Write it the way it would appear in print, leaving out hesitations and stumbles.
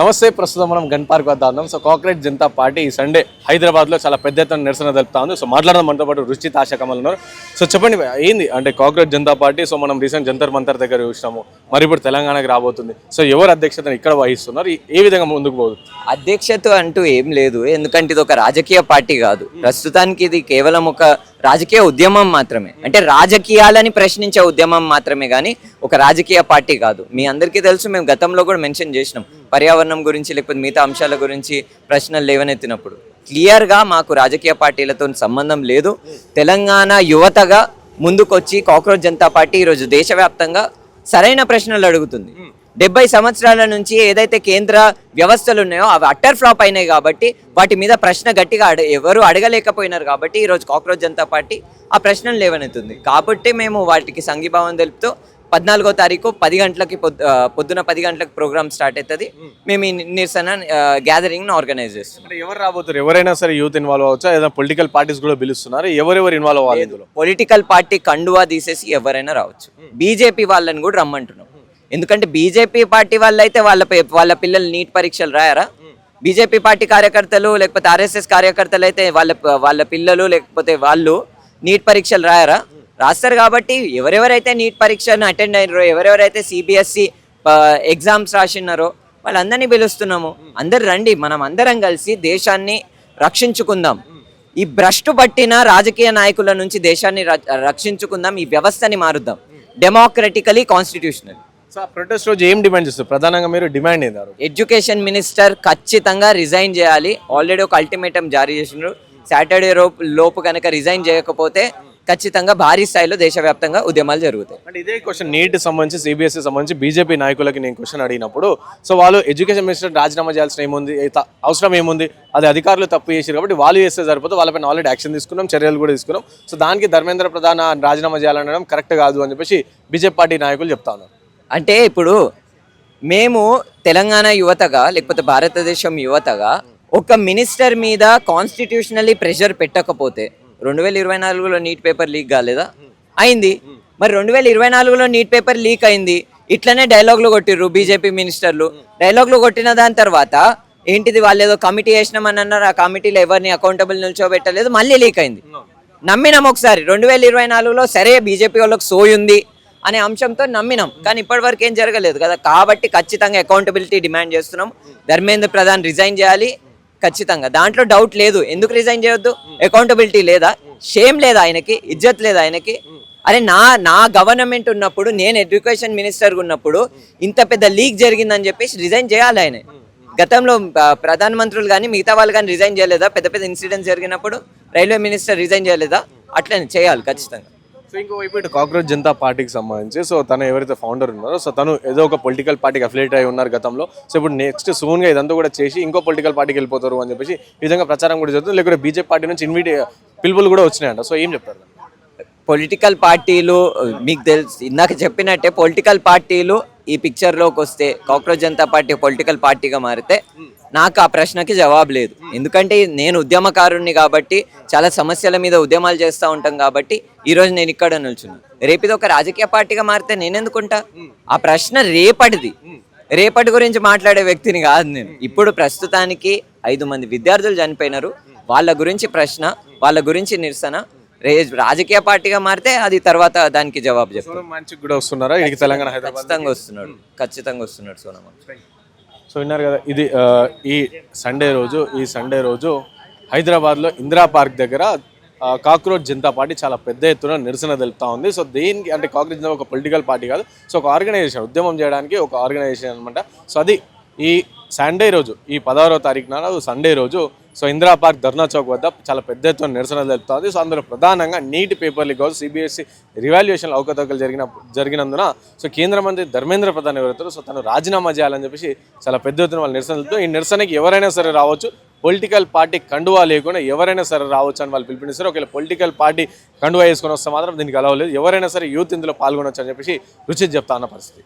నమస్తే. ప్రస్తుతం మనం గన్ పార్క్ వద్ద ఉన్నాం. సో కాక్రోచ్ జనతా పార్టీ ఈ సండే హైదరాబాద్లో చాలా పెద్ద ఎత్తున నిరసన తెలుపుతా ఉంది. సో మాట్లాడడం మనతో పాటు రుచిత ఆశా కమల్ ఉన్నారు. సో చెప్పండి, ఏంది అంటే కాక్రోచ్ జనతా పార్టీ? సో మనం రీసెంట్ జంతర్ మంతర్ దగ్గర చూసినాము, మరి ఇప్పుడు తెలంగాణకి రాబోతుంది. సో ఎవరు అధ్యక్షతను ఇక్కడ వహిస్తున్నారు, ఏ విధంగా ముందుకు పోదు? అధ్యక్షత అంటూ ఏం లేదు, ఎందుకంటే ఇది ఒక రాజకీయ పార్టీ కాదు. ప్రస్తుతానికి ఇది కేవలం ఒక రాజకీయ ఉద్యమం మాత్రమే, అంటే రాజకీయాలని ప్రశ్నించే ఉద్యమం మాత్రమే కానీ ఒక రాజకీయ పార్టీ కాదు. మీ అందరికీ తెలుసు, మేము గతంలో కూడా మెన్షన్ చేసినాం, పర్యావరణం గురించి లేకపోతే మిగతా అంశాల గురించి ప్రశ్నలు లేవనెత్తినప్పుడు క్లియర్గా మాకు రాజకీయ పార్టీలతో సంబంధం లేదు. తెలంగాణ యువతగా ముందుకొచ్చి కాక్రోచ్ జనతా పార్టీ ఈరోజు దేశవ్యాప్తంగా సరైన ప్రశ్నలు అడుగుతుంది. 70 సంవత్సరాల నుంచి ఏదైతే కేంద్ర వ్యవస్థలు ఉన్నాయో అవి అట్టర్ ఫ్లాప్ అయినాయి కాబట్టి వాటి మీద ప్రశ్న గట్టిగా ఎవరు అడగలేకపోయినారు కాబట్టి ఈరోజు కాక్రోచ్ జనతా పార్టీ ఆ ప్రశ్నలు లేవనెత్తుంది. కాబట్టి మేము వాటికి సంఘీభావం తెలుపుతూ 14వ తారీఖు 10 గంటలకి పొద్దున 10 గంటలకు ప్రోగ్రామ్ స్టార్ట్ అవుతుంది. మేము ఈ నిరసన గ్యాదరింగ్ ఆర్గనైజ్ చేస్తున్నాం. ఎవరు రాబోతున్నారు? ఎవరైనా సరే యూత్ ఇన్వాల్వ్ అవ్వచ్చా? ఏదైనా పొలిటికల్ పార్టీస్ కూడా పిలుస్తున్నారు, ఎవరెవరు ఇన్వాల్వ్ అవ్వాలి ఇందులో? పొలిటికల్ పార్టీ కండువా తీసేసి ఎవరైనా రావచ్చు. బీజేపీ వాళ్ళని కూడా రమ్మంటున్నాం, ఎందుకంటే బీజేపీ పార్టీ వాళ్ళు అయితే వాళ్ళ పిల్లలు నీట్ పరీక్షలు రాయరా? బీజేపీ పార్టీ కార్యకర్తలు లేకపోతే ఆర్ఎస్ఎస్ కార్యకర్తలు అయితే వాళ్ళ పిల్లలు లేకపోతే వాళ్ళు నీట్ పరీక్షలు రాయరా? రాస్తారు. కాబట్టి ఎవరెవరైతే నీట్ పరీక్షను అటెండ్ అయినారో, ఎవరెవరైతే సిబిఎస్ఈ ఎగ్జామ్స్ రాసినారో వాళ్ళందరినీ పిలుస్తున్నాము. అందరు రండి, మనం అందరం కలిసి దేశాన్ని రక్షించుకుందాం. ఈ భ్రష్టు పట్టిన రాజకీయ నాయకుల నుంచి దేశాన్ని రక్షించుకుందాం. ఈ వ్యవస్థని మారుద్దాం డెమోక్రటికలీ, కాన్స్టిట్యూషనల్. సో ప్రొటెస్ట్ రోజు ఏం డిమాండ్ చేస్తారు? ప్రధానంగా మీరు డిమాండ్ ఏంటారు? ఎడ్యుకేషన్ మినిస్టర్ ఖచ్చితంగా రిజైన్ చేయాలి. ఆల్రెడీ ఒక అల్టిమేటం జారీ చేసినారు. సాటర్డే లోపు కనుక రిజైన్ చేయకపోతే ఖచ్చితంగా భారీ స్థాయిలో దేశవ్యాప్తంగా ఉద్యమాలు జరుగుతాయి. అంటే ఇదే క్వశ్చన్ నీట్ సంబంధించి, సిబిఎస్ఈ సంబంధించి బీజేపీ నాయకులకి నేను క్వశ్చన్ అడిగినప్పుడు, సో వాళ్ళు ఎడ్యుకేషన్ మినిస్టర్ రాజీనామా చేయాల్సిన ఏముంది, అవసరం ఏముంది, అది అధికారులు తప్పు చేశారు కాబట్టి వాళ్ళు చేస్తే సరిపోతే, వాళ్ళపైన ఆల్రెడీ యాక్షన్ తీసుకున్నాం, చర్యలు కూడా తీసుకున్నాం. సో దానికి ధర్మేంద్ర ప్రధాన్ రాజీనామా చేయాలనడం కరెక్ట్ కాదు అని చెప్పేసి బీజేపీ పార్టీ నాయకులు చెప్తా ఉన్నారు. అంటే ఇప్పుడు మేము తెలంగాణ యువతగా లేకపోతే భారతదేశం యువతగా ఒక మినిస్టర్ మీద కాన్స్టిట్యూషనల్లీ ప్రెషర్ పెట్టకపోతే 2024లో నీట్ పేపర్ లీక్ కాలేదా? అయింది. మరి 2024లో నీట్ పేపర్ లీక్ అయింది, ఇట్లనే డైలాగులు కొట్టిర్రు బీజేపీ మినిస్టర్లు. డైలాగులు కొట్టిన దాని తర్వాత ఏంటిది, వాళ్ళు ఏదో కమిటీ వేసినామని అన్నారు, ఆ కమిటీలో ఎవరిని అకౌంటబుల్ నిల్చోబెట్టలేదు, మళ్ళీ లీక్ అయింది. నమ్మినాం ఒకసారి 2024లో, సరే బీజేపీ వాళ్ళకి సోయుంది అనే అంశంతో నమ్మినాం, కానీ ఇప్పటివరకు ఏం జరగలేదు కదా. కాబట్టి ఖచ్చితంగా అకౌంటబిలిటీ డిమాండ్ చేస్తున్నాం. ధర్మేంద్ర ప్రధాన్ రిజైన్ చేయాలి ఖచ్చితంగా, దాంట్లో డౌట్ లేదు. ఎందుకు రిజైన్ చేయొద్దు? అకౌంటబిలిటీ లేదా? షేమ్ లేదా ఆయనకి? ఇజ్జత్ లేదా ఆయనకి? అరే నా గవర్నమెంట్ ఉన్నప్పుడు, నేను ఎడ్యుకేషన్ మినిస్టర్గా ఉన్నప్పుడు ఇంత పెద్ద లీక్ జరిగిందని చెప్పేసి రిజైన్ చేయాలి ఆయన. గతంలో ప్రధానమంత్రులు కానీ మిగతా వాళ్ళు కానీ రిజైన్ చేయలేదా? పెద్ద పెద్ద ఇన్సిడెంట్స్ జరిగినప్పుడు రైల్వే మినిస్టర్ రిజైన్ చేయలేదా? అట్లనే చేయాలి ఖచ్చితంగా. సో ఇంకోవైపు ఇటు కాక్రోచ్ జనతా పార్టీకి సంబంధించి, సో తను ఎవరైతే ఫౌండర్ ఉన్నారో, సో తను ఏదో ఒక పొలిటికల్ పార్టీకి అఫిలియేట్ అయి ఉన్నారు గతంలో. సో ఇప్పుడు నెక్స్ట్ సూన్గా ఇదంతా కూడా చేసి ఇంకో పొలిటికల్ పార్టీకి వెళ్ళిపోతారు అని చెప్పేసి ఈ విధంగా ప్రచారం కూడా జరుగుతుంది. లేకపోతే బీజేపీ పార్టీ నుంచి పిలుపులు కూడా వచ్చినాయంట. సో ఏం చెప్తారు? పొలిటికల్ పార్టీలు మీకు తెలుసు, ఇందాక చెప్పినట్టే పొలిటికల్ పార్టీలు ఈ పిక్చర్లోకి వస్తే, కాక్రోచ్ జనతా పార్టీ పొలిటికల్ పార్టీగా మారితే నాకు ఆ ప్రశ్నకి జవాబు లేదు. ఎందుకంటే నేను ఉద్యమకారుణ్ణి కాబట్టి, చాలా సమస్యల మీద ఉద్యమాలు చేస్తూ ఉంటాం కాబట్టి ఈరోజు నేను ఇక్కడ నిల్చున్నాను. రేపు ఇది ఒక రాజకీయ పార్టీగా మారితే నేను ఎందుకుంటా? ఆ ప్రశ్న రేపటి గురించి మాట్లాడే వ్యక్తిని కాదు నేను. ఇప్పుడు ప్రస్తుతానికి 5 మంది విద్యార్థులు చనిపోయినారు, వాళ్ళ గురించి ప్రశ్న, వాళ్ళ గురించి నిరసన. రాజకీయ పార్టీగా మారితే అది తర్వాత దానికి జవాబు చెప్తాను. మంచిగా కూడా వస్తున్నారా తెలంగాణ? ఖచ్చితంగా వస్తున్నాడు సోనమ. సో విన్నారు కదా, ఇది ఈ సండే రోజు హైదరాబాద్లో ఇందిరా పార్క్ దగ్గర కాక్రోచ్ జనతా పార్టీ చాలా పెద్ద ఎత్తున నిరసన తెలుపుతా ఉంది. సో దేనికి అంటే కాక్రోచ్ జనతా ఒక పొలిటికల్ పార్టీ కాదు, సో ఒక ఆర్గనైజేషన్, ఉద్యమం చేయడానికి ఒక ఆర్గనైజేషన్ అనమాట. సో అది ఈ సండే రోజు, ఈ 16వ తారీఖు నాడు సండే రోజు, సో ఇందిరా పార్క్ ధర్నా చౌక్ వద్ద చాలా పెద్ద ఎత్తున నిరసన తెలుపుతుంది. సో అందులో ప్రధానంగా నీట్ పేపర్ లీక్ కావచ్చు, సిబిఎస్ఈ రివాల్యుయేషన్ అవకతవకలు జరిగినందున సో కేంద్ర మంత్రి ధర్మేంద్ర ప్రధాన్ ఎవరైతారో, సో తను రాజీనామా చేయాలని చెప్పేసి చాలా పెద్ద ఎత్తున వాళ్ళు నిరసన తెలుపుతూ, ఈ నిరసనకి ఎవరైనా సరే రావచ్చు, పొలిటికల్ పార్టీ కండువా లేకుండా ఎవరైనా సరే రావచ్చు అని వాళ్ళు పిలుపునిస్తారు. ఒకవేళ పొలిటికల్ పార్టీ కండువా వేసుకొని వస్తే మాత్రం దీనికి అలవలేదు, ఎవరైనా సరే యూత్ ఇందులో పాల్గొనవచ్చు అని చెప్పేసి రుచిత్ చెప్తా అన్న పరిస్థితి.